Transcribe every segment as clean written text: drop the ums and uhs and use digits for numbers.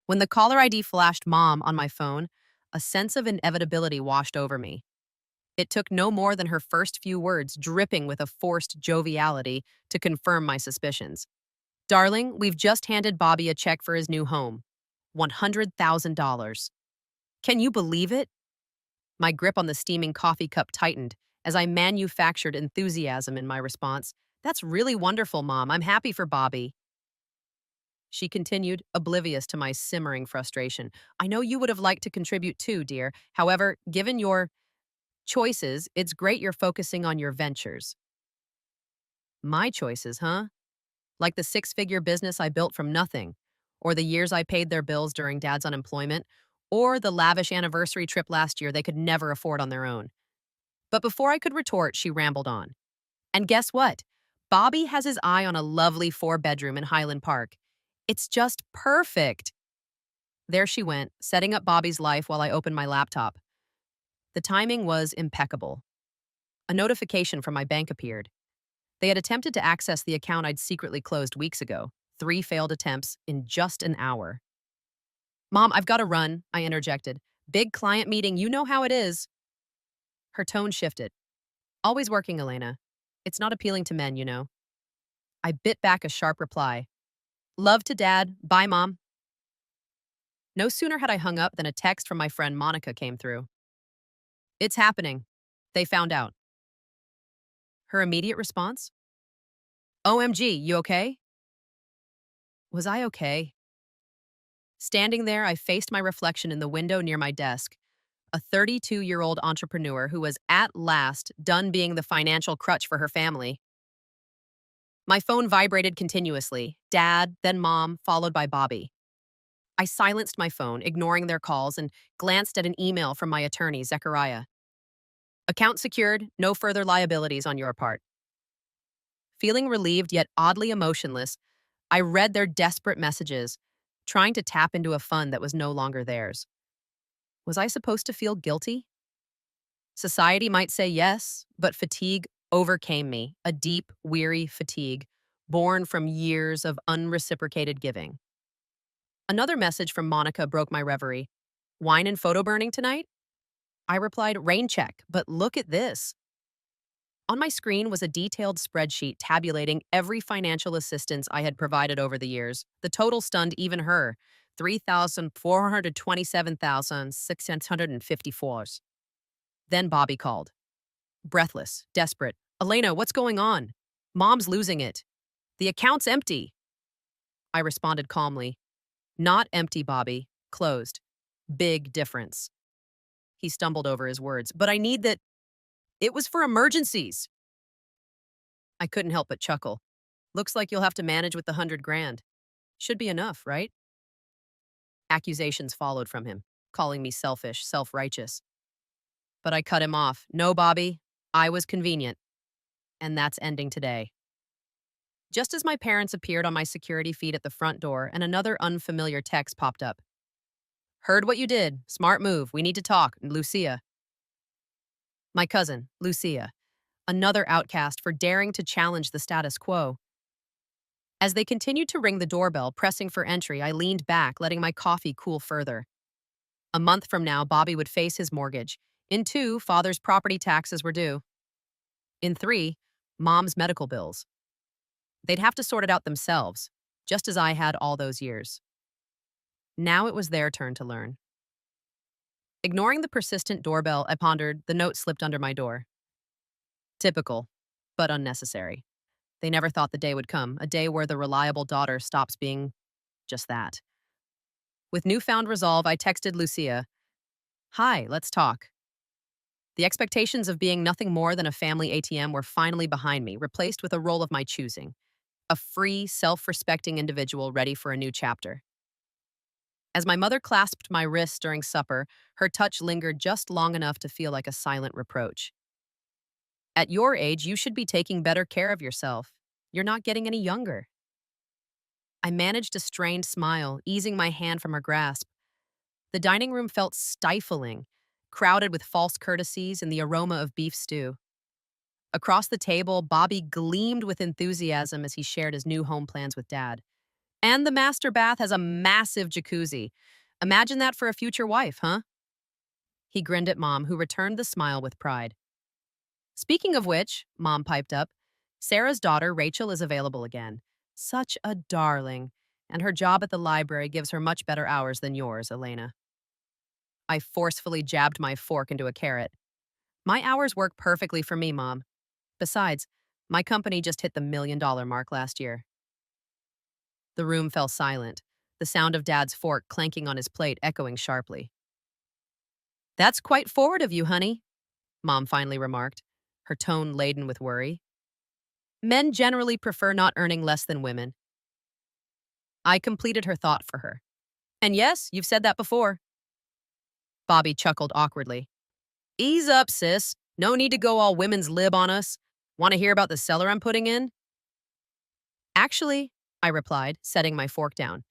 When the caller ID flashed Mom on my phone, a sense of inevitability washed over me. It took no more than her first few words, dripping with a forced joviality, to confirm my suspicions. Darling, we've just handed Bobby a check for his new home. $100,000. Can you believe it? My grip on the steaming coffee cup tightened as I manufactured enthusiasm in my response. That's really wonderful, Mom. I'm happy for Bobby. She continued, oblivious to my simmering frustration. I know you would have liked to contribute too, dear. However, given your choices, it's great you're focusing on your ventures. My choices, huh? Like the six-figure business I built from nothing, or the years I paid their bills during Dad's unemployment, or the lavish anniversary trip last year they could never afford on their own. But before I could retort, she rambled on. And guess what? Bobby has his eye on a lovely four-bedroom in Highland Park. It's just perfect. There she went, setting up Bobby's life while I opened my laptop. The timing was impeccable. A notification from my bank appeared. They had attempted to access the account I'd secretly closed weeks ago. 3 failed attempts in just an hour. Mom, I've got to run, I interjected. Big client meeting, you know how it is. Her tone shifted. Always working, Elena. It's not appealing to men, you know. I bit back a sharp reply. Love to Dad. Bye, Mom. No sooner had I hung up than a text from my friend Monica came through. It's happening. They found out. Her immediate response? OMG, you okay? Was I okay? Standing there, I faced my reflection in the window near my desk, a 32-year-old entrepreneur who was at last done being the financial crutch for her family. My phone vibrated continuously, Dad, then Mom, followed by Bobby. I silenced my phone, ignoring their calls, and glanced at an email from my attorney, Zechariah. Account secured, no further liabilities on your part. Feeling relieved yet oddly emotionless, I read their desperate messages, trying to tap into a fund that was no longer theirs. Was I supposed to feel guilty? Society might say yes, but fatigue overcame me, a deep, weary fatigue, born from years of unreciprocated giving. Another message from Monica broke my reverie. Wine and photo burning tonight? I replied, rain check, but look at this. On my screen was a detailed spreadsheet tabulating every financial assistance I had provided over the years. The total stunned even her, $3,427,654. Then Bobby called. Breathless, desperate. Elena, what's going on? Mom's losing it. The account's empty. I responded calmly. Not empty, Bobby. Closed. Big difference. He stumbled over his words. But I need that. It was for emergencies. I couldn't help but chuckle. Looks like you'll have to manage with the 100 grand. Should be enough, right? Accusations followed from him, calling me selfish, self-righteous. But I cut him off. No, Bobby. I was convenient. And that's ending today. Just as my parents appeared on my security feed at the front door, and another unfamiliar text popped up. Heard what you did. Smart move. We need to talk. Lucia. My cousin, Lucia. Another outcast for daring to challenge the status quo. As they continued to ring the doorbell, pressing for entry, I leaned back, letting my coffee cool further. A month from now, Bobby would face his mortgage. In 2, Father's property taxes were due. In 3, Mom's medical bills. They'd have to sort it out themselves, just as I had all those years. Now it was their turn to learn. Ignoring the persistent doorbell, I pondered, the note slipped under my door. Typical, but unnecessary. They never thought the day would come, a day where the reliable daughter stops being just that. With newfound resolve, I texted Lucia, Hi, let's talk. The expectations of being nothing more than a family ATM were finally behind me, replaced with a role of my choosing. A free, self-respecting individual ready for a new chapter. As my mother clasped my wrist during supper, her touch lingered just long enough to feel like a silent reproach. At your age, you should be taking better care of yourself. You're not getting any younger. I managed a strained smile, easing my hand from her grasp. The dining room felt stifling, crowded with false courtesies and the aroma of beef stew. Across the table, Bobby gleamed with enthusiasm as he shared his new home plans with Dad. And the master bath has a massive jacuzzi. Imagine that for a future wife, huh? He grinned at Mom, who returned the smile with pride. Speaking of which, Mom piped up, Sarah's daughter, Rachel, is available again. Such a darling. And her job at the library gives her much better hours than yours, Elena. I forcefully jabbed my fork into a carrot. My hours work perfectly for me, Mom. Besides, my company just hit the $1 million mark last year. The room fell silent, the sound of Dad's fork clanking on his plate echoing sharply. That's quite forward of you, honey, Mom finally remarked, her tone laden with worry. Men generally prefer not earning less than women. I completed her thought for her. And yes, you've said that before. Bobby chuckled awkwardly. Ease up, sis. No need to go all women's lib on us. Want to hear about the cellar I'm putting in? Actually, I replied, setting my fork down.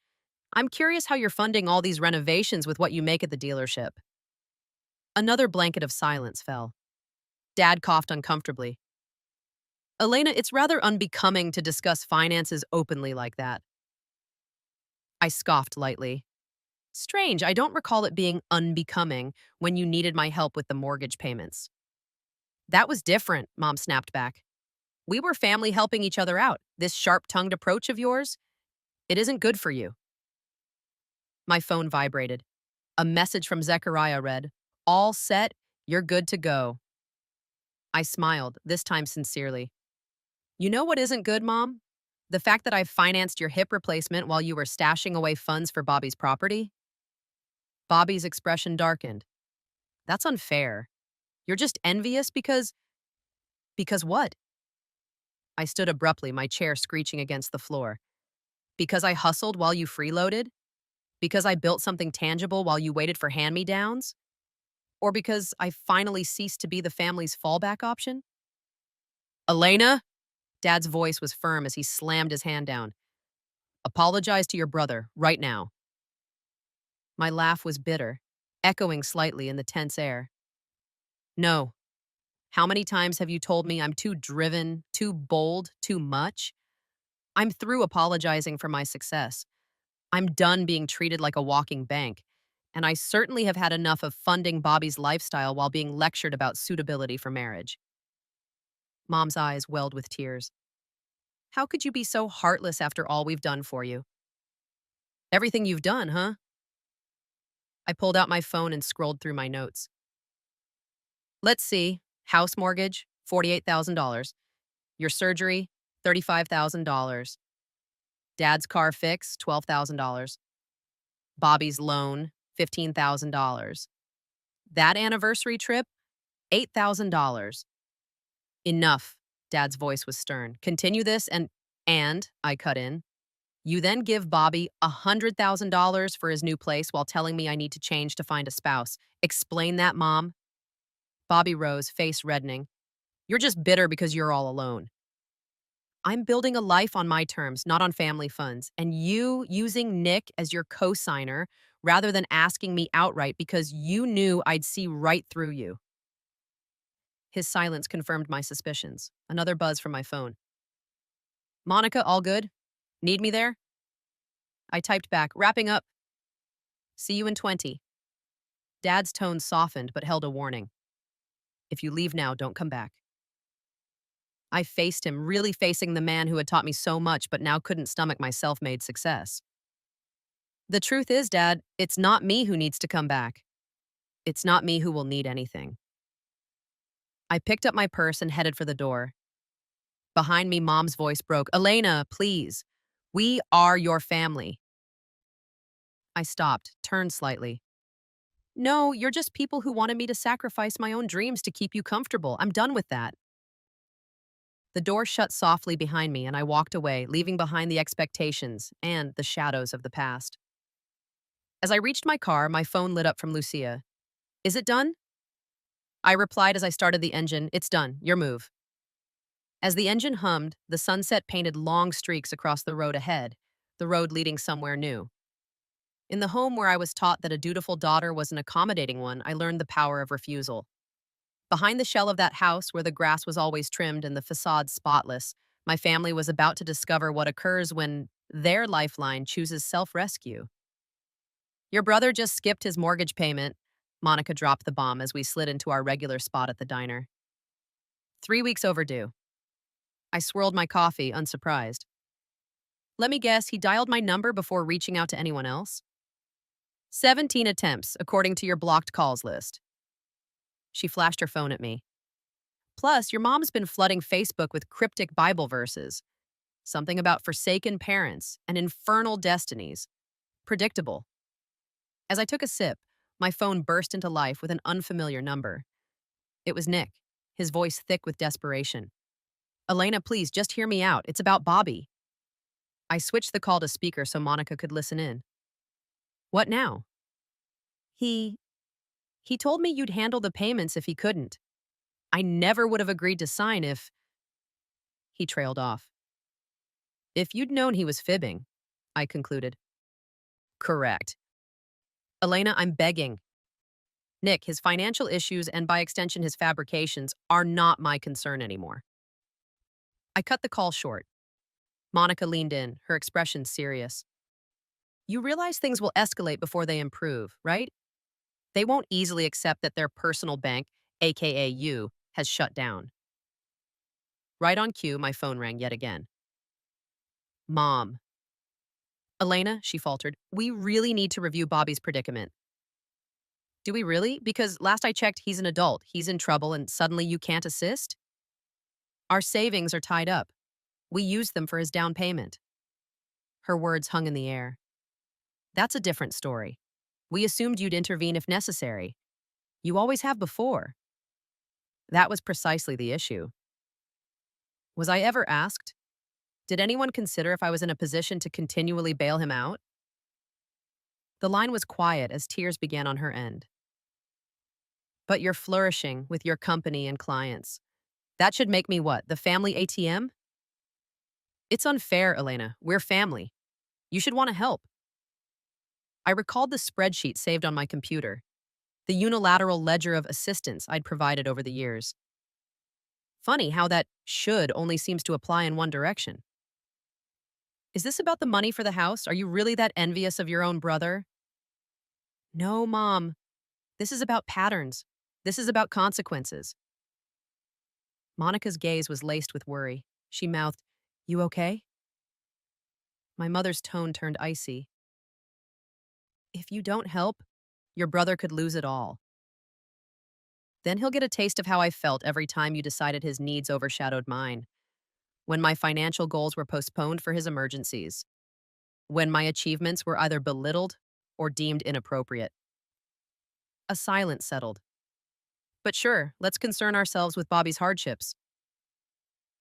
I'm curious how you're funding all these renovations with what you make at the dealership. Another blanket of silence fell. Dad coughed uncomfortably. Elena, it's rather unbecoming to discuss finances openly like that. I scoffed lightly. Strange, I don't recall it being unbecoming when you needed my help with the mortgage payments. That was different, Mom snapped back. We were family helping each other out. This sharp-tongued approach of yours, it isn't good for you. My phone vibrated. A message from Zechariah read, All set, you're good to go. I smiled, this time sincerely. You know what isn't good, Mom? The fact that I've financed your hip replacement while you were stashing away funds for Bobby's property? Bobby's expression darkened. That's unfair. You're just envious because… Because what? I stood abruptly, my chair screeching against the floor. Because I hustled while you freeloaded? Because I built something tangible while you waited for hand-me-downs? Or because I finally ceased to be the family's fallback option? Elena? Dad's voice was firm as he slammed his hand down. Apologize to your brother, right now. My laugh was bitter, echoing slightly in the tense air. No. How many times have you told me I'm too driven, too bold, too much? I'm through apologizing for my success. I'm done being treated like a walking bank, and I certainly have had enough of funding Bobby's lifestyle while being lectured about suitability for marriage. Mom's eyes welled with tears. How could you be so heartless after all we've done for you? Everything you've done, huh? I pulled out my phone and scrolled through my notes. Let's see. House mortgage, $48,000. Your surgery, $35,000. Dad's car fix, $12,000. Bobby's loan, $15,000. That anniversary trip, $8,000. Enough, Dad's voice was stern. Continue this and, I cut in, you then give Bobby $100,000 for his new place while telling me I need to change to find a spouse. Explain that, Mom. Bobby rose, face reddening. You're just bitter because you're all alone. I'm building a life on my terms, not on family funds, and you using Nick as your co-signer rather than asking me outright because you knew I'd see right through you. His silence confirmed my suspicions. Another buzz from my phone. Monica, all good? Need me there? I typed back, wrapping up. See you in 20. Dad's tone softened but held a warning. If you leave now, don't come back. I faced him, really facing the man who had taught me so much but now couldn't stomach my self-made success. The truth is, Dad, it's not me who needs to come back. It's not me who will need anything. I picked up my purse and headed for the door. Behind me, Mom's voice broke. Elena, please. We are your family. I stopped, turned slightly. No, you're just people who wanted me to sacrifice my own dreams to keep you comfortable. I'm done with that. The door shut softly behind me and I walked away, leaving behind the expectations and the shadows of the past. As I reached my car, my phone lit up from Lucia. Is it done? I replied as I started the engine, It's done, your move. As the engine hummed, the sunset painted long streaks across the road ahead, the road leading somewhere new. In the home where I was taught that a dutiful daughter was an accommodating one, I learned the power of refusal. Behind the shell of that house, where the grass was always trimmed and the facade spotless, my family was about to discover what occurs when Their lifeline chooses self-rescue. Your brother just skipped his mortgage payment. Monica dropped the bomb as we slid into our regular spot at the diner. 3 weeks overdue. I swirled my coffee, unsurprised. Let me guess, he dialed my number before reaching out to anyone else? 17 attempts, according to your blocked calls list. She flashed her phone at me. Plus, your mom's been flooding Facebook with cryptic Bible verses. Something about forsaken parents and infernal destinies. Predictable. As I took a sip, my phone burst into life with an unfamiliar number. It was Nick, his voice thick with desperation. Elena, please, just hear me out. It's about Bobby. I switched the call to speaker so Monica could listen in. What now? He told me you'd handle the payments if he couldn't. I never would have agreed to sign if... He trailed off. If you'd known he was fibbing, I concluded. Correct. Elena, I'm begging. Nick, his financial issues and by extension his fabrications are not my concern anymore. I cut the call short. Monica leaned in, her expression serious. You realize things will escalate before they improve, right? They won't easily accept that their personal bank, aka you, has shut down. Right on cue, my phone rang yet again. Mom. Elena, she faltered, we really need to review Bobby's predicament. Do we really? Because last I checked, he's an adult, he's in trouble, and suddenly you can't assist? Our savings are tied up. We used them for his down payment. Her words hung in the air. That's a different story. We assumed you'd intervene if necessary. You always have before. That was precisely the issue. Was I ever asked? Did anyone consider if I was in a position to continually bail him out? The line was quiet as tears began on her end. But you're flourishing with your company and clients. That should make me what, the family ATM? It's unfair, Elena. We're family. You should want to help. I recalled the spreadsheet saved on my computer, the unilateral ledger of assistance I'd provided over the years. Funny how that should only seems to apply in one direction. Is this about the money for the house? Are you really that envious of your own brother? No, Mom. This is about patterns. This is about consequences. Monica's gaze was laced with worry. She mouthed, You okay? My mother's tone turned icy. If you don't help, your brother could lose it all. Then he'll get a taste of how I felt every time you decided his needs overshadowed mine. When my financial goals were postponed for his emergencies. When my achievements were either belittled or deemed inappropriate. A silence settled. But sure, let's concern ourselves with Bobby's hardships.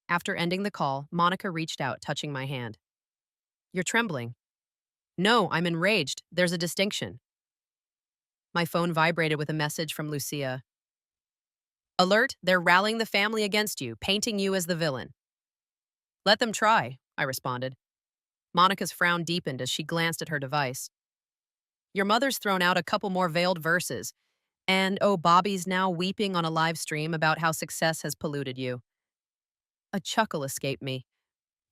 After ending the call, Monica reached out, touching my hand. You're trembling. No, I'm enraged. There's a distinction. My phone vibrated with a message from Lucia. Alert, they're rallying the family against you, painting you as the villain. Let them try, I responded. Monica's frown deepened as she glanced at her device. Your mother's thrown out a couple more veiled verses, and oh, Bobby's now weeping on a live stream about how success has polluted you. A chuckle escaped me.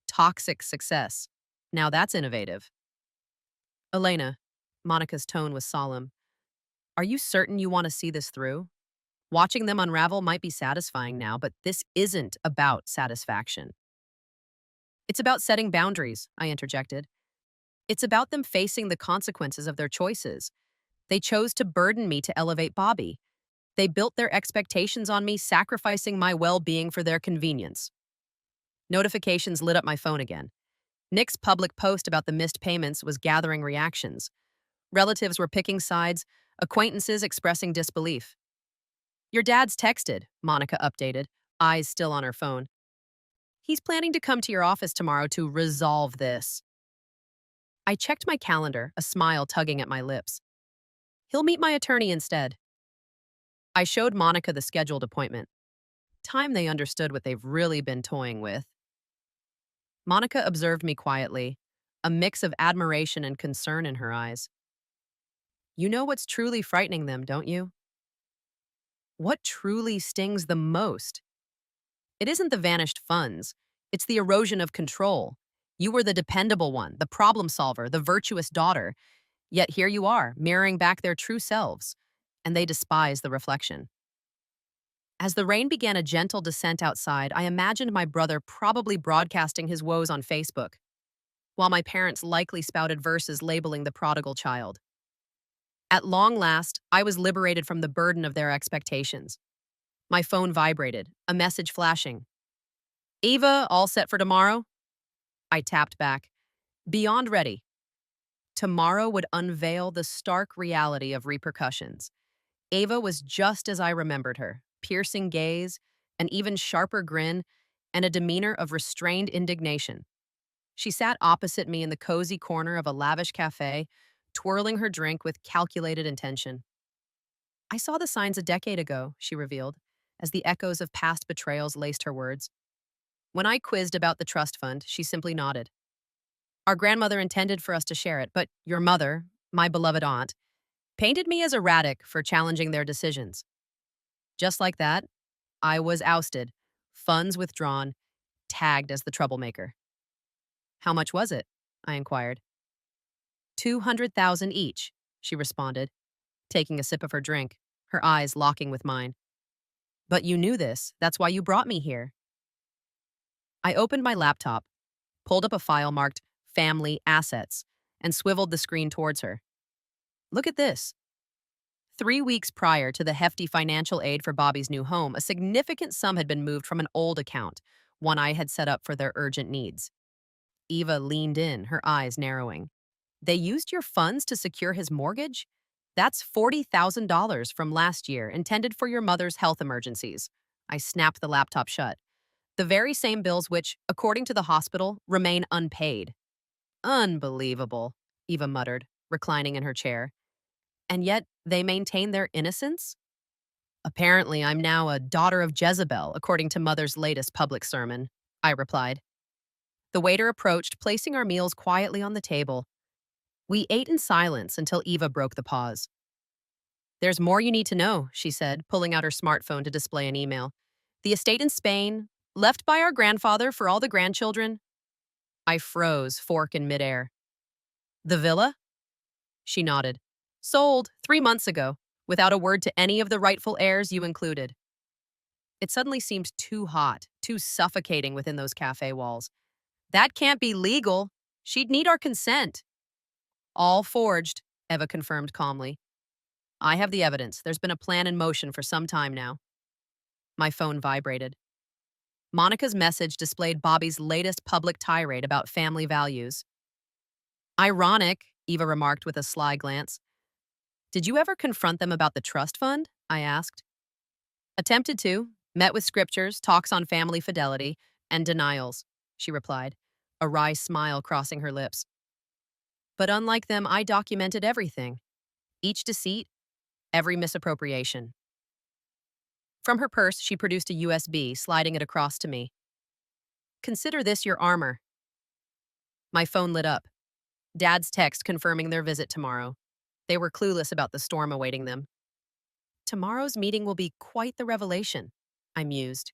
Toxic success. Now that's innovative. Elena, Monica's tone was solemn. Are you certain you want to see this through? Watching them unravel might be satisfying now, but this isn't about satisfaction. It's about setting boundaries, I interjected. It's about them facing the consequences of their choices. They chose to burden me to elevate Bobby. They built their expectations on me, sacrificing my well-being for their convenience. Notifications lit up my phone again. Nick's public post about the missed payments was gathering reactions. Relatives were picking sides, acquaintances expressing disbelief. Your dad's texted, Monica updated, eyes still on her phone. He's planning to come to your office tomorrow to resolve this. I checked my calendar, a smile tugging at my lips. He'll meet my attorney instead. I showed Monica the scheduled appointment. Time they understood what they've really been toying with. Monica observed me quietly, a mix of admiration and concern in her eyes. You know what's truly frightening them, don't you? What truly stings the most? It isn't the vanished funds. It's the erosion of control. You were the dependable one, the problem solver, the virtuous daughter. Yet here you are, mirroring back their true selves. And they despise the reflection. As the rain began a gentle descent outside, I imagined my brother probably broadcasting his woes on Facebook, while my parents likely spouted verses labeling the prodigal child. At long last, I was liberated from the burden of their expectations. My phone vibrated, a message flashing. Eva, all set for tomorrow? I tapped back. Beyond ready. Tomorrow would unveil the stark reality of repercussions. Ava was just as I remembered her, piercing gaze, an even sharper grin, and a demeanor of restrained indignation. She sat opposite me in the cozy corner of a lavish cafe, twirling her drink with calculated intention. I saw the signs a decade ago, she revealed, as the echoes of past betrayals laced her words. When I quizzed about the trust fund, she simply nodded. Our grandmother intended for us to share it, but your mother, my beloved aunt, painted me as erratic for challenging their decisions. Just like that, I was ousted, funds withdrawn, tagged as the troublemaker. How much was it? I inquired. 200,000 each, she responded, taking a sip of her drink, her eyes locking with mine. But you knew this, that's why you brought me here. I opened my laptop, pulled up a file marked Family Assets, and swiveled the screen towards her. Look at this. 3 weeks prior to the hefty financial aid for Bobby's new home, a significant sum had been moved from an old account, one I had set up for their urgent needs. Eva leaned in, her eyes narrowing. They used your funds to secure his mortgage? That's $40,000 from last year, intended for your mother's health emergencies. I snapped the laptop shut. The very same bills which, according to the hospital, remain unpaid. Unbelievable, Eva muttered, reclining in her chair. And yet, they maintain their innocence? Apparently, I'm now a daughter of Jezebel, according to Mother's latest public sermon, I replied. The waiter approached, placing our meals quietly on the table. We ate in silence until Eva broke the pause. There's more you need to know, she said, pulling out her smartphone to display an email. The estate in Spain, left by our grandfather for all the grandchildren. I froze, fork in midair. The villa? She nodded. Sold 3 months ago, without a word to any of the rightful heirs you included. It suddenly seemed too hot, too suffocating within those cafe walls. That can't be legal. She'd need our consent. All forged, Eva confirmed calmly. I have the evidence. There's been a plan in motion for some time now. My phone vibrated. Monica's message displayed Bobby's latest public tirade about family values. Ironic, Eva remarked with a sly glance. Did you ever confront them about the trust fund? I asked. Attempted to. Met with scriptures, talks on family fidelity, and denials, she replied, a wry smile crossing her lips. But unlike them, I documented everything. Each deceit, every misappropriation. From her purse, she produced a USB, sliding it across to me. Consider this your armor. My phone lit up. Dad's text confirming their visit tomorrow. They were clueless about the storm awaiting them. Tomorrow's meeting will be quite the revelation, I mused.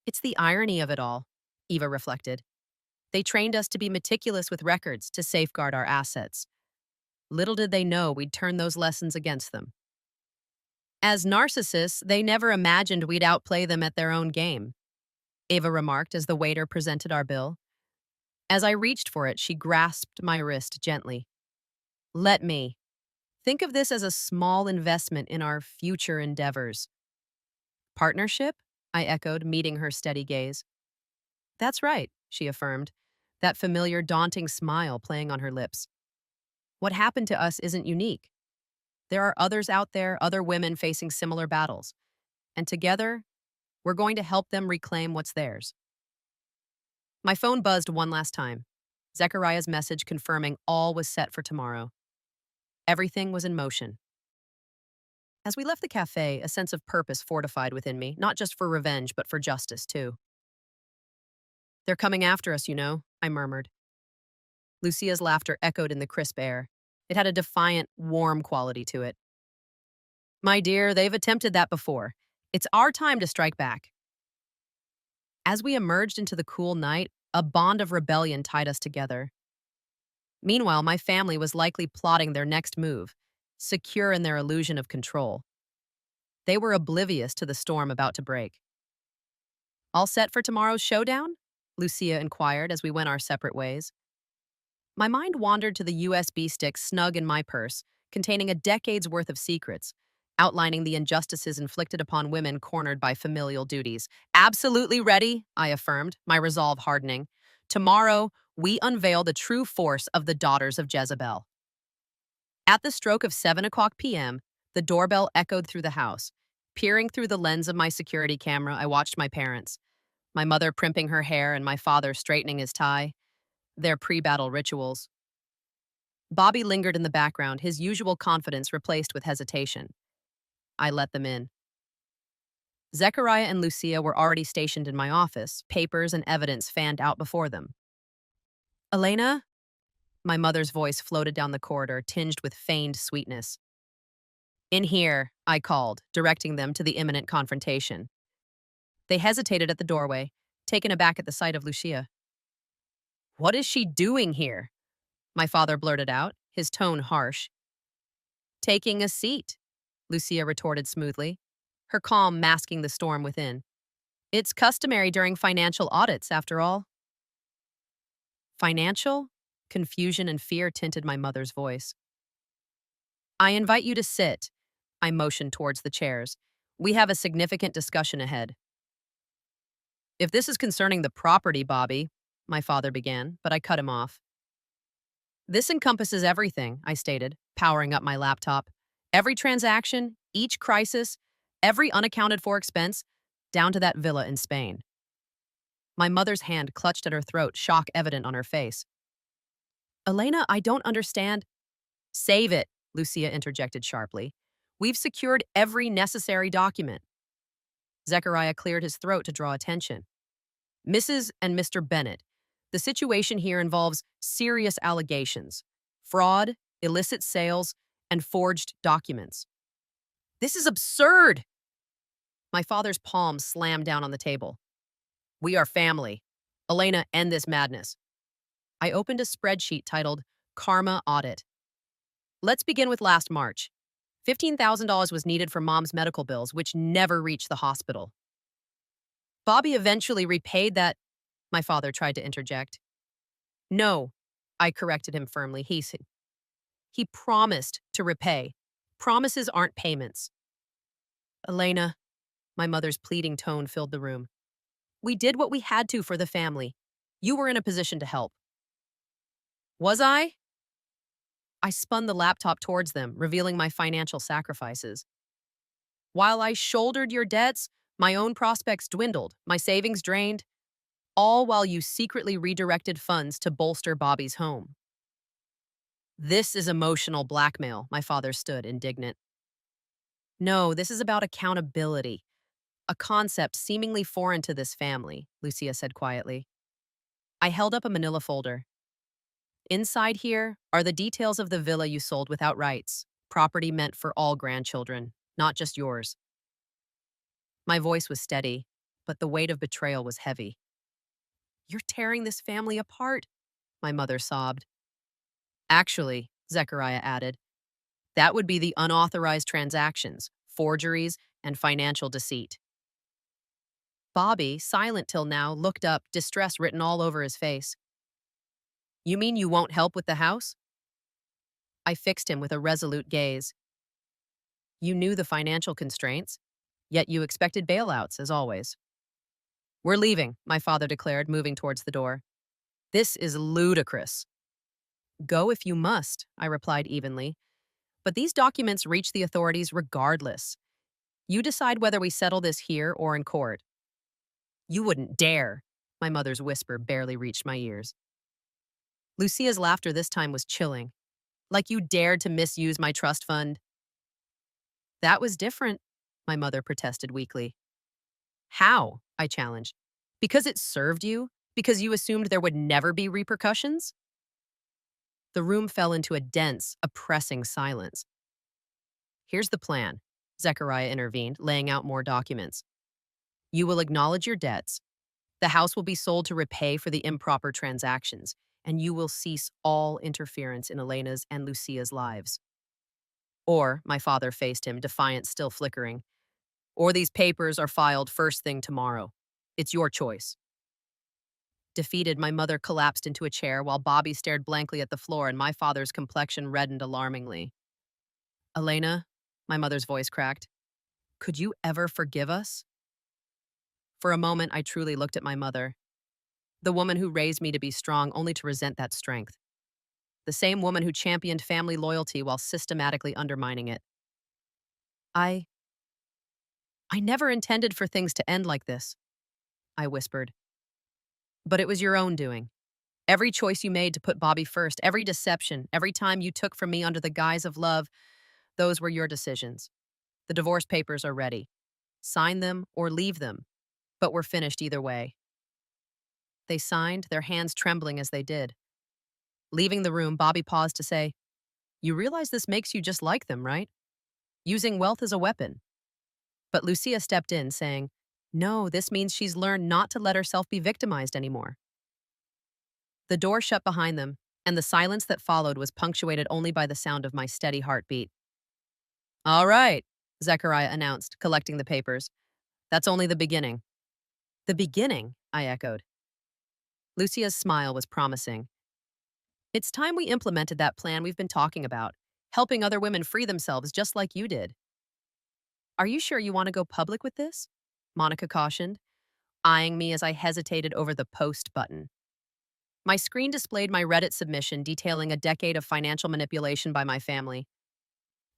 It's the irony of it all, Eva reflected. They trained us to be meticulous with records to safeguard our assets. Little did they know we'd turn those lessons against them. As narcissists, they never imagined we'd outplay them at their own game, Eva remarked as the waiter presented our bill. As I reached for it, she grasped my wrist gently. Let me. Think of this as a small investment in our future endeavors. Partnership? I echoed, meeting her steady gaze. That's right, she affirmed, that familiar daunting smile playing on her lips. What happened to us isn't unique. There are others out there, other women facing similar battles. And together, we're going to help them reclaim what's theirs. My phone buzzed one last time. Zechariah's message confirming all was set for tomorrow. Everything was in motion. As we left the cafe, a sense of purpose fortified within me, not just for revenge, but for justice, too. They're coming after us, you know, I murmured. Lucia's laughter echoed in the crisp air. It had a defiant, warm quality to it. My dear, they've attempted that before. It's our time to strike back. As we emerged into the cool night, A bond of rebellion tied us together. Meanwhile, my family was likely plotting their next move, secure in their illusion of control. They were oblivious to the storm about to break. All set for tomorrow's showdown? Lucia inquired as we went our separate ways. My mind wandered to the USB stick snug in my purse, containing a decade's worth of secrets, outlining the injustices inflicted upon women cornered by familial duties. Absolutely ready, I affirmed, my resolve hardening. Tomorrow, we unveil the true force of the daughters of Jezebel. At the stroke of 7 o'clock p.m., the doorbell echoed through the house. Peering through the lens of my security camera, I watched my parents, my mother primping her hair and my father straightening his tie, their pre-battle rituals. Bobby lingered in the background, his usual confidence replaced with hesitation. I let them in. Zechariah and Lucia were already stationed in my office, papers and evidence fanned out before them. Elena? My mother's voice floated down the corridor, tinged with feigned sweetness. In here, I called, directing them to the imminent confrontation. They hesitated at the doorway, taken aback at the sight of Lucia. What is she doing here? My father blurted out, his tone harsh. Taking a seat, Lucia retorted smoothly, her calm masking the storm within. It's customary during financial audits, after all. Financial? Confusion and fear tinted my mother's voice. I invite you to sit. I motioned towards the chairs. We have a significant discussion ahead. If this is concerning the property, Bobby, my father began, but I cut him off. This encompasses everything, I stated, powering up my laptop. Every transaction, each crisis, every unaccounted for expense, down to that villa in Spain. My mother's hand clutched at her throat, shock evident on her face. Elena, I don't understand. Save it, Lucia interjected sharply. We've secured every necessary document. Zechariah cleared his throat to draw attention. Mrs. and Mr. Bennett, the situation here involves serious allegations, fraud, illicit sales, and forged documents. This is absurd! My father's palm slammed down on the table. We are family. Elena, end this madness. I opened a spreadsheet titled Karma Audit. Let's begin with last March. $15,000 was needed for Mom's medical bills, which never reached the hospital. Bobby eventually repaid that, my father tried to interject. No, I corrected him firmly. He promised to repay. Promises aren't payments. Elena, my mother's pleading tone filled the room. We did what we had to for the family. You were in a position to help. Was I? I spun the laptop towards them, revealing my financial sacrifices. While I shouldered your debts, my own prospects dwindled, my savings drained, all while you secretly redirected funds to bolster Bobby's home. This is emotional blackmail, my father stood, indignant. No, this is about accountability, a concept seemingly foreign to this family, Lucia said quietly. I held up a manila folder. Inside here are the details of the villa you sold without rights, property meant for all grandchildren, not just yours. My voice was steady, but the weight of betrayal was heavy. You're tearing this family apart, my mother sobbed. Actually, Zechariah added, that would be the unauthorized transactions, forgeries, and financial deceit. Bobby, silent till now, looked up, distress written all over his face. You mean you won't help with the house? I fixed him with a resolute gaze. You knew the financial constraints, yet you expected bailouts, as always. We're leaving, my father declared, moving towards the door. This is ludicrous. Go if you must, I replied evenly. But these documents reach the authorities regardless. You decide whether we settle this here or in court. You wouldn't dare, my mother's whisper barely reached my ears. Lucia's laughter this time was chilling. Like you dared to misuse my trust fund. That was different, my mother protested weakly. How? I challenged. Because it served you? Because you assumed there would never be repercussions? The room fell into a dense, oppressing silence. Here's the plan, Zechariah intervened, laying out more documents. You will acknowledge your debts, The house will be sold to repay for the improper transactions, and you will cease all interference in Elena's and Lucia's lives. Or, my father faced him, defiance still flickering, or these papers are filed first thing tomorrow. It's your choice. Defeated, my mother collapsed into a chair while Bobby stared blankly at the floor and my father's complexion reddened alarmingly. Elena, my mother's voice cracked, could you ever forgive us? For a moment, I truly looked at my mother, the woman who raised me to be strong only to resent that strength. The same woman who championed family loyalty while systematically undermining it. I I never intended for things to end like this, I whispered. But it was your own doing. Every choice you made to put Bobby first, every deception, every time you took from me under the guise of love, those were your decisions. The divorce papers are ready. Sign them or leave them, but we're finished either way. They signed, their hands trembling as they did. Leaving the room, Bobby paused to say, you realize this makes you just like them, right? Using wealth as a weapon. But Lucia stepped in, saying, no, this means she's learned not to let herself be victimized anymore. The door shut behind them, and the silence that followed was punctuated only by the sound of my steady heartbeat. All right, Zechariah announced, collecting the papers. That's only the beginning. The beginning, I echoed. Lucia's smile was promising. It's time we implemented that plan we've been talking about, helping other women free themselves just like you did. Are you sure you want to go public with this? Monica cautioned, eyeing me as I hesitated over the post button. My screen displayed my Reddit submission detailing a decade of financial manipulation by my family.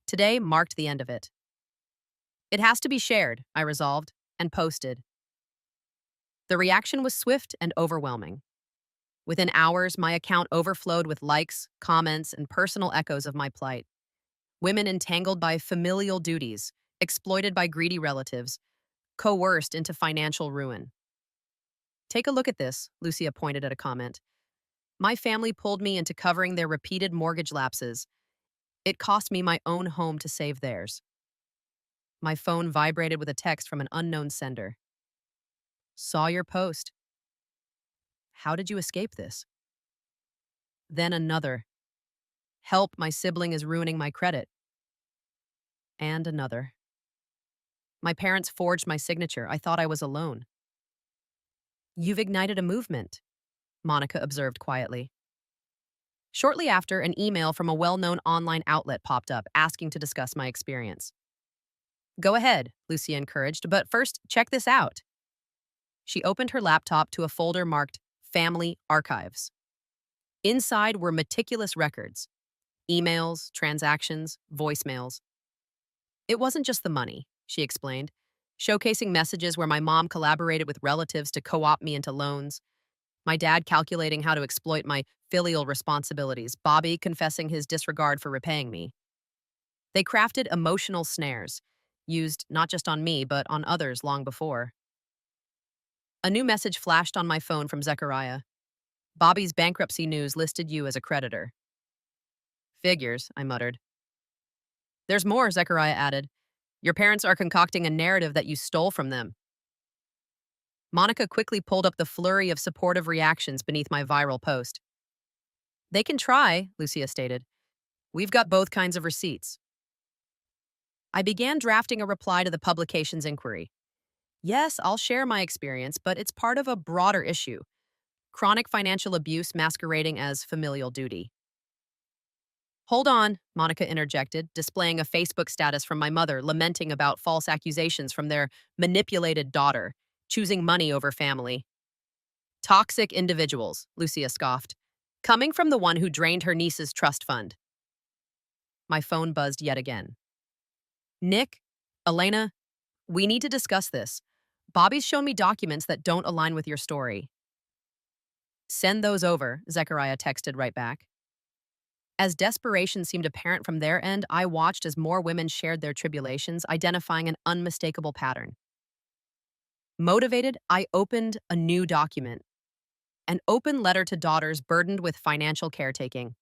Today marked the end of it. It has to be shared, I resolved, and posted. The reaction was swift and overwhelming. Within hours, my account overflowed with likes, comments, and personal echoes of my plight. Women entangled by familial duties, exploited by greedy relatives, coerced into financial ruin. Take a look at this, Lucia pointed at a comment. My family pulled me into covering their repeated mortgage lapses. It cost me my own home to save theirs. My phone vibrated with a text from an unknown sender. Saw your post. How did you escape this? Then another. Help, my sibling is ruining my credit. And another. My parents forged my signature. I thought I was alone. You've ignited a movement, Monica observed quietly. Shortly after, an email from a well-known online outlet popped up asking to discuss my experience. Go ahead, Lucia encouraged, but first, check this out. She opened her laptop to a folder marked Family Archives. Inside were meticulous records, emails, transactions, voicemails. It wasn't just the money, she explained, showcasing messages where my mom collaborated with relatives to co-opt me into loans, my dad calculating how to exploit my filial responsibilities, Bobby confessing his disregard for repaying me. They crafted emotional snares, used not just on me, but on others long before. A new message flashed on my phone from Zechariah. Bobby's bankruptcy news listed you as a creditor. Figures, I muttered. There's more, Zechariah added. Your parents are concocting a narrative that you stole from them. Monica quickly pulled up the flurry of supportive reactions beneath my viral post. They can try, Lucia stated. We've got both kinds of receipts. I began drafting a reply to the publication's inquiry. Yes, I'll share my experience, but it's part of a broader issue. Chronic financial abuse masquerading as familial duty. Hold on, Monica interjected, displaying a Facebook status from my mother lamenting about false accusations from their manipulated daughter, choosing money over family. Toxic individuals, Lucia scoffed, coming from the one who drained her niece's trust fund. My phone buzzed yet again. Nick, Elena, we need to discuss this. Bobby's shown me documents that don't align with your story. Send those over, Zechariah texted right back. As desperation seemed apparent from their end, I watched as more women shared their tribulations, identifying an unmistakable pattern. Motivated, I opened a new document. An open letter to daughters burdened with financial caretaking.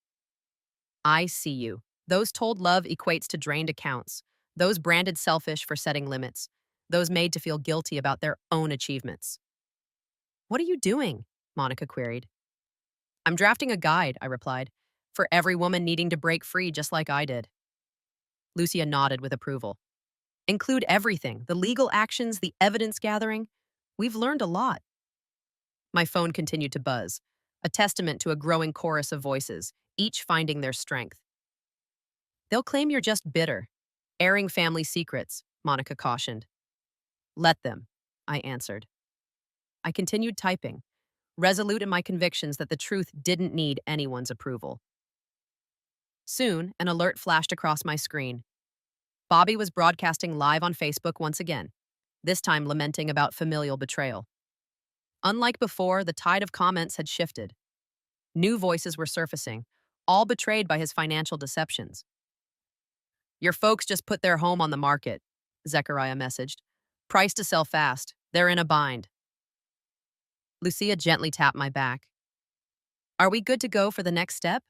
I see you. Those told love equates to drained accounts. Those branded selfish for setting limits. Those made to feel guilty about their own achievements. What are you doing? Monica queried. I'm drafting a guide, I replied, for every woman needing to break free just like I did. Lucia nodded with approval. Include everything, the legal actions, the evidence gathering. We've learned a lot. My phone continued to buzz, a testament to a growing chorus of voices, each finding their strength. They'll claim you're just bitter, airing family secrets, Monica cautioned. Let them, I answered. I continued typing, resolute in my convictions that the truth didn't need anyone's approval. Soon, an alert flashed across my screen. Bobby was broadcasting live on Facebook once again, this time lamenting about familial betrayal. Unlike before, the tide of comments had shifted. New voices were surfacing, all betrayed by his financial deceptions. Your folks just put their home on the market, Zechariah messaged. Price to sell fast. They're in a bind. Lucia gently tapped my back. Are we good to go for the next step?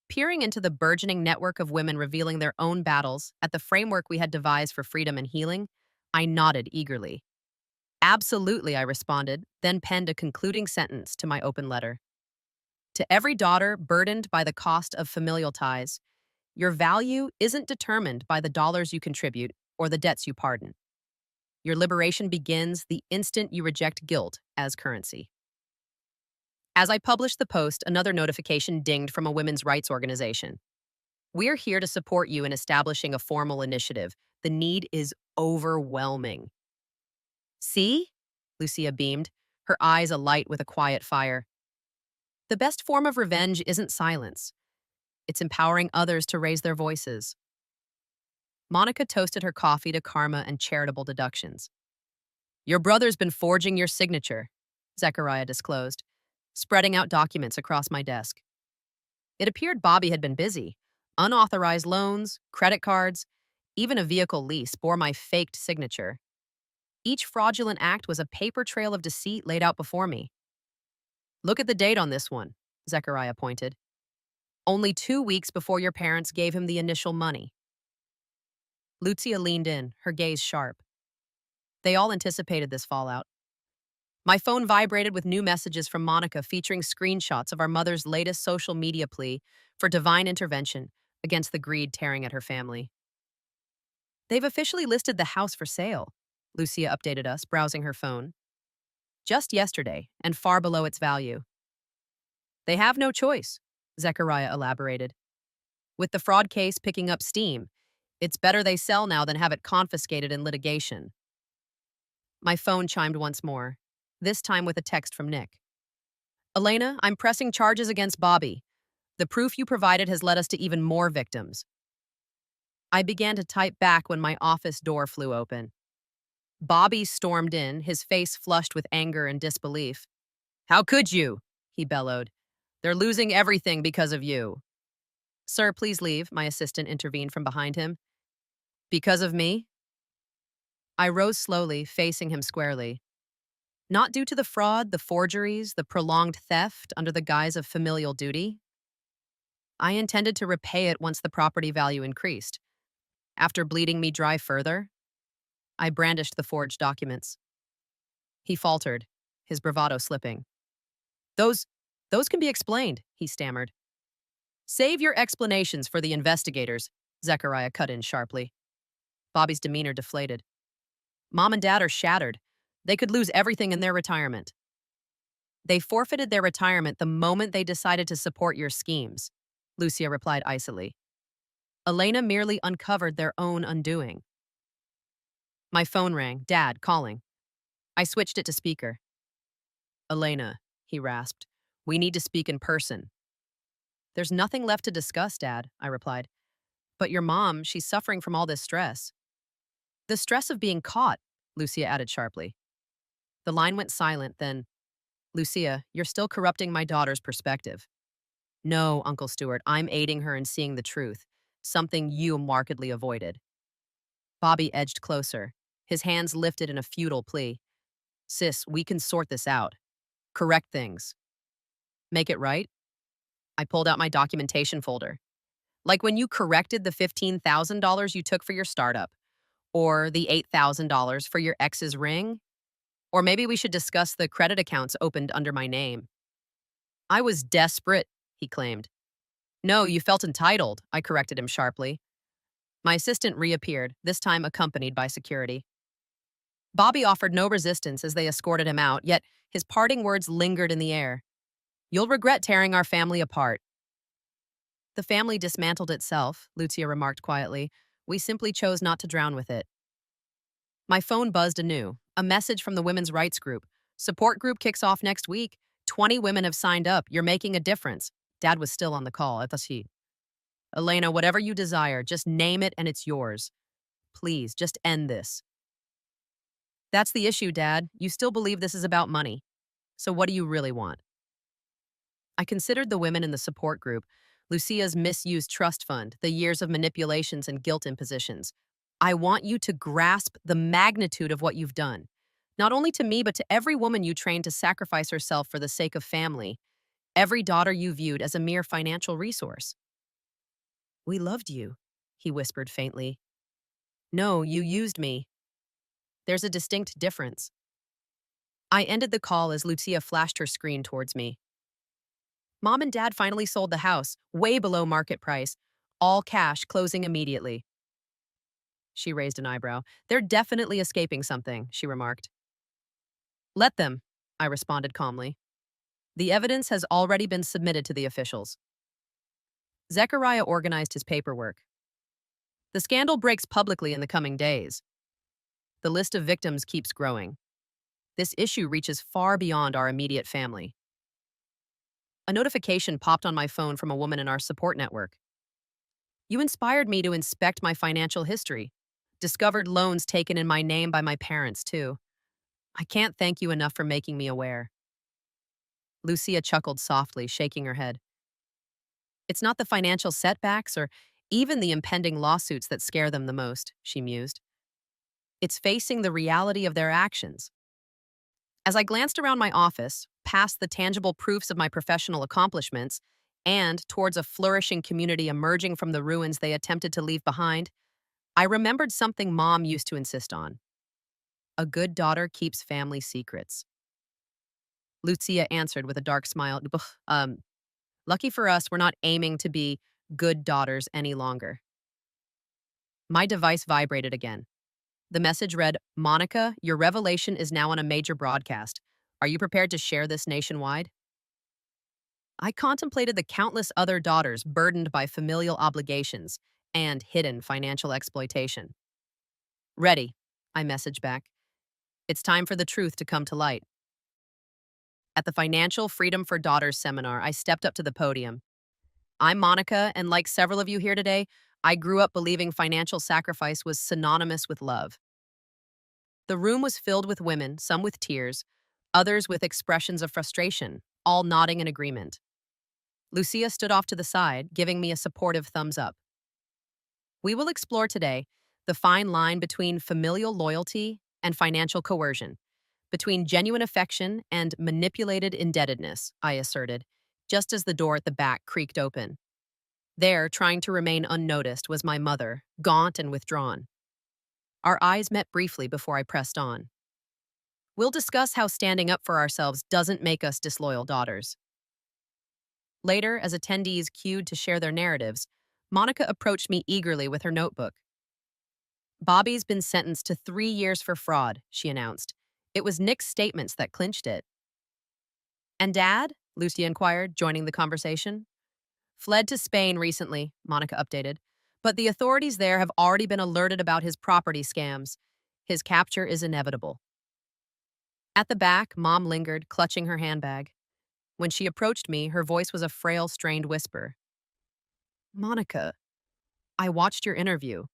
Peering into the burgeoning network of women revealing their own battles at the framework we had devised for freedom and healing, I nodded eagerly. Absolutely, I responded, then penned a concluding sentence to my open letter. To every daughter burdened by the cost of familial ties, your value isn't determined by the dollars you contribute or the debts you pardon. Your liberation begins the instant you reject guilt as currency. As I published the post, another notification dinged from a women's rights organization. We're here to support you in establishing a formal initiative. The need is overwhelming. See? Lucia beamed, her eyes alight with a quiet fire. The best form of revenge isn't silence. It's empowering others to raise their voices. Monica toasted her coffee to karma and charitable deductions. Your brother's been forging your signature, Zechariah disclosed, spreading out documents across my desk. It appeared Bobby had been busy. Unauthorized loans, credit cards, even a vehicle lease bore my faked signature. Each fraudulent act was a paper trail of deceit laid out before me. Look at the date on this one, Zechariah pointed. Only 2 weeks before your parents gave him the initial money. Lucia leaned in, her gaze sharp. They all anticipated this fallout. My phone vibrated with new messages from Monica featuring screenshots of our mother's latest social media plea for divine intervention against the greed tearing at her family. They've officially listed the house for sale, Lucia updated us, browsing her phone. Just yesterday, and far below its value. They have no choice, Zechariah elaborated. With the fraud case picking up steam, it's better they sell now than have it confiscated in litigation. My phone chimed once more, this time with a text from Nick. Elena, I'm pressing charges against Bobby. The proof you provided has led us to even more victims. I began to type back when my office door flew open. Bobby stormed in, his face flushed with anger and disbelief. How could you? He bellowed. They're losing everything because of you. Sir, please leave, my assistant intervened from behind him. Because of me? I rose slowly, facing him squarely. Not due to the fraud, the forgeries, the prolonged theft under the guise of familial duty. I intended to repay it once the property value increased. After bleeding me dry further, I brandished the forged documents. He faltered, his bravado slipping. Those can be explained, he stammered. Save your explanations for the investigators, Zechariah cut in sharply. Bobby's demeanor deflated. Mom and Dad are shattered. They could lose everything in their retirement. They forfeited their retirement the moment they decided to support your schemes, Lucia replied icily. Elena merely uncovered their own undoing. My phone rang, Dad calling. I switched it to speaker. Elena, he rasped, we need to speak in person. There's nothing left to discuss, Dad, I replied. But your mom, she's suffering from all this stress. The stress of being caught, Lucia added sharply. The line went silent, then, Lucia, you're still corrupting my daughter's perspective. No, Uncle Stewart, I'm aiding her in seeing the truth, something you markedly avoided. Bobby edged closer, his hands lifted in a futile plea. Sis, we can sort this out. Correct things. Make it right? I pulled out my documentation folder. Like when you corrected the $15,000 you took for your startup, or the $8,000 for your ex's ring, Or maybe we should discuss the credit accounts opened under my name. I was desperate, he claimed. No, you felt entitled, I corrected him sharply. My assistant reappeared, this time accompanied by security. Bobby offered no resistance as they escorted him out, yet his parting words lingered in the air. You'll regret tearing our family apart. The family dismantled itself, Lucia remarked quietly. We simply chose not to drown with it. My phone buzzed anew. A message from the women's rights group. Support group kicks off next week. 20 women have signed up. You're making a difference. Dad was still on the call. Elena, whatever you desire, just name it and it's yours. Please, just end this. That's the issue, Dad. You still believe this is about money. So what do you really want? I considered the women in the support group, Lucia's misused trust fund, the years of manipulations and guilt impositions. I want you to grasp the magnitude of what you've done. Not only to me, but to every woman you trained to sacrifice herself for the sake of family. Every daughter you viewed as a mere financial resource. We loved you, he whispered faintly. No, you used me. There's a distinct difference. I ended the call as Lucia flashed her screen towards me. Mom and Dad finally sold the house, way below market price, all cash, closing immediately. She raised an eyebrow. They're definitely escaping something, she remarked. Let them, I responded calmly. The evidence has already been submitted to the officials. Zechariah organized his paperwork. The scandal breaks publicly in the coming days. The list of victims keeps growing. This issue reaches far beyond our immediate family. A notification popped on my phone from a woman in our support network. You inspired me to inspect my financial history. Discovered loans taken in my name by my parents, too. I can't thank you enough for making me aware. Lucia chuckled softly, shaking her head. It's not the financial setbacks or even the impending lawsuits that scare them the most, she mused. It's facing the reality of their actions. As I glanced around my office, past the tangible proofs of my professional accomplishments, and towards a flourishing community emerging from the ruins they attempted to leave behind, I remembered something Mom used to insist on. A good daughter keeps family secrets. Lucia answered with a dark smile. Lucky for us, we're not aiming to be good daughters any longer. My device vibrated again. The message read, Monica, your revelation is now on a major broadcast. Are you prepared to share this nationwide? I contemplated the countless other daughters burdened by familial obligations and hidden financial exploitation. Ready, I messaged back. It's time for the truth to come to light. At the Financial Freedom for Daughters seminar, I stepped up to the podium. I'm Monica, and like several of you here today, I grew up believing financial sacrifice was synonymous with love. The room was filled with women, some with tears, others with expressions of frustration, all nodding in agreement. Lucia stood off to the side, giving me a supportive thumbs up. We will explore today the fine line between familial loyalty and financial coercion, between genuine affection and manipulated indebtedness, I asserted, just as the door at the back creaked open. There, trying to remain unnoticed, was my mother, gaunt and withdrawn. Our eyes met briefly before I pressed on. We'll discuss how standing up for ourselves doesn't make us disloyal daughters. Later, as attendees queued to share their narratives, Monica approached me eagerly with her notebook. Bobby's been sentenced to 3 years for fraud, she announced. It was Nick's statements that clinched it. And Dad? Lucia inquired, joining the conversation. Fled to Spain recently, Monica updated. But the authorities there have already been alerted about his property scams. His capture is inevitable. At the back, Mom lingered, clutching her handbag. When she approached me, her voice was a frail, strained whisper. Monica, I watched your interview.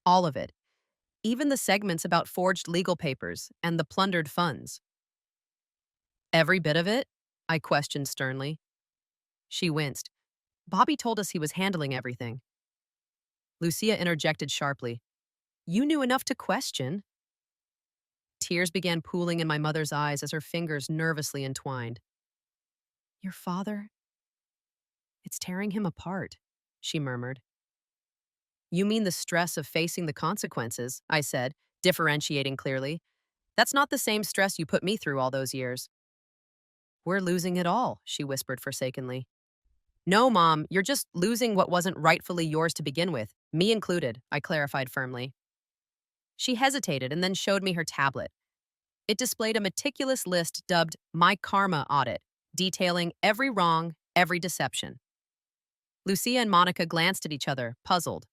All of it. Even the segments about forged legal papers and the plundered funds. Every bit of it? I questioned sternly. She winced. Bobby told us he was handling everything. Lucia interjected sharply. You knew enough to question. Tears began pooling in my mother's eyes as her fingers nervously entwined. Your father? It's tearing him apart, she murmured. You mean the stress of facing the consequences, I said, differentiating clearly. That's not the same stress you put me through all those years. We're losing it all, she whispered forsakenly. No, Mom, you're just losing what wasn't rightfully yours to begin with, me included, I clarified firmly. She hesitated and then showed me her tablet. It displayed a meticulous list dubbed My Karma Audit, detailing every wrong, every deception. Lucia and Monica glanced at each other, puzzled.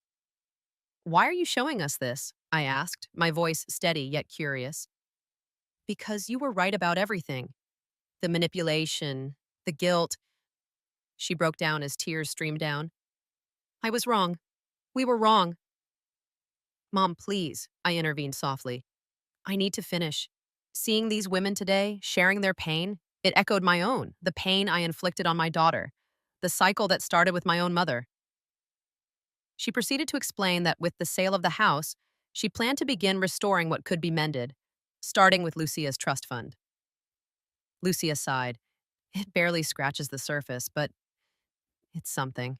Why are you showing us this? I asked, my voice steady yet curious. Because you were right about everything. The manipulation, the guilt. She broke down as tears streamed down. I was wrong. We were wrong. Mom, please, I intervened softly. I need to finish. Seeing these women today, sharing their pain, it echoed my own, the pain I inflicted on my daughter, the cycle that started with my own mother. She proceeded to explain that with the sale of the house, she planned to begin restoring what could be mended, starting with Lucia's trust fund. Lucia sighed. It barely scratches the surface, but it's something.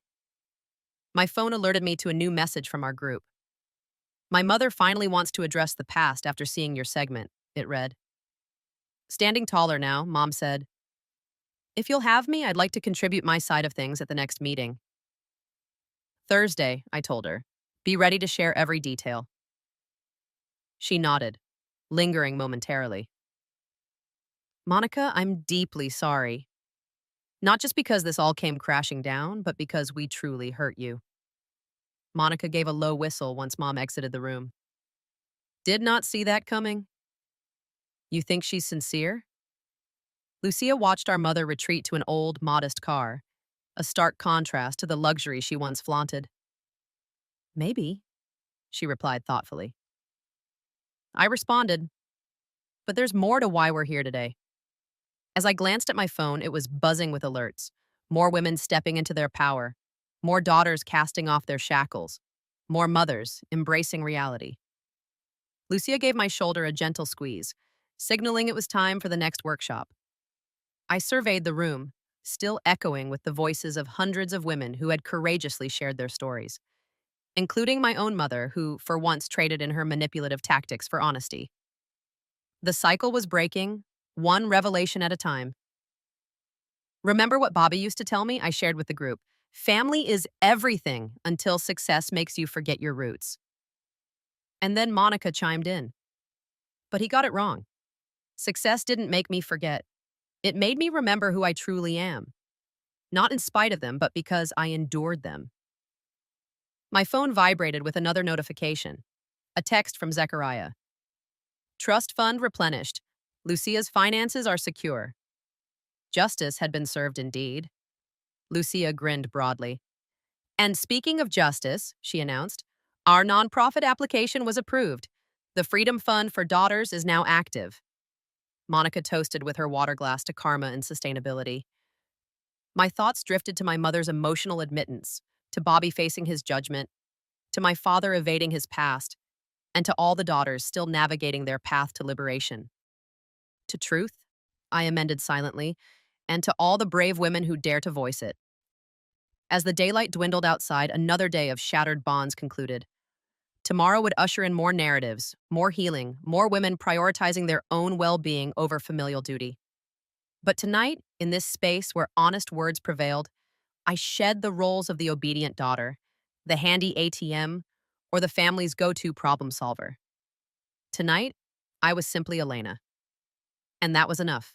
My phone alerted me to a new message from our group. My mother finally wants to address the past after seeing your segment, it read. Standing taller now, Mom said, if you'll have me, I'd like to contribute my side of things at the next meeting. Thursday, I told her. Be ready to share every detail. She nodded, lingering momentarily. Monica, I'm deeply sorry. Not just because this all came crashing down, but because we truly hurt you. Monica gave a low whistle once Mom exited the room. Did not see that coming. You think she's sincere? Lucia watched our mother retreat to an old, modest car, a stark contrast to the luxury she once flaunted. Maybe, she replied thoughtfully. I responded, but there's more to why we're here today. As I glanced at my phone, it was buzzing with alerts. More women stepping into their power, more daughters casting off their shackles, more mothers embracing reality. Lucia gave my shoulder a gentle squeeze, signaling it was time for the next workshop. I surveyed the room, still echoing with the voices of hundreds of women who had courageously shared their stories, including my own mother, who for once traded in her manipulative tactics for honesty. The cycle was breaking, one revelation at a time. Remember what Bobby used to tell me? I shared with the group. Family is everything until success makes you forget your roots. And then Monica chimed in. But he got it wrong. Success didn't make me forget. It made me remember who I truly am. Not in spite of them, but because I endured them. My phone vibrated with another notification. A text from Zechariah. Trust fund replenished. Lucia's finances are secure. Justice had been served indeed. Lucia grinned broadly. And speaking of justice, she announced, our nonprofit application was approved. The Freedom Fund for Daughters is now active. Monica toasted with her water glass to karma and sustainability. My thoughts drifted to my mother's emotional admittance, to Bobby facing his judgment, to my father evading his past, and to all the daughters still navigating their path to liberation. To truth, I amended silently, and to all the brave women who dare to voice it. As the daylight dwindled outside, another day of shattered bonds concluded. Tomorrow would usher in more narratives, more healing, more women prioritizing their own well-being over familial duty. But tonight, in this space where honest words prevailed, I shed the roles of the obedient daughter, the handy ATM, or the family's go-to problem solver. Tonight, I was simply Elena. And that was enough.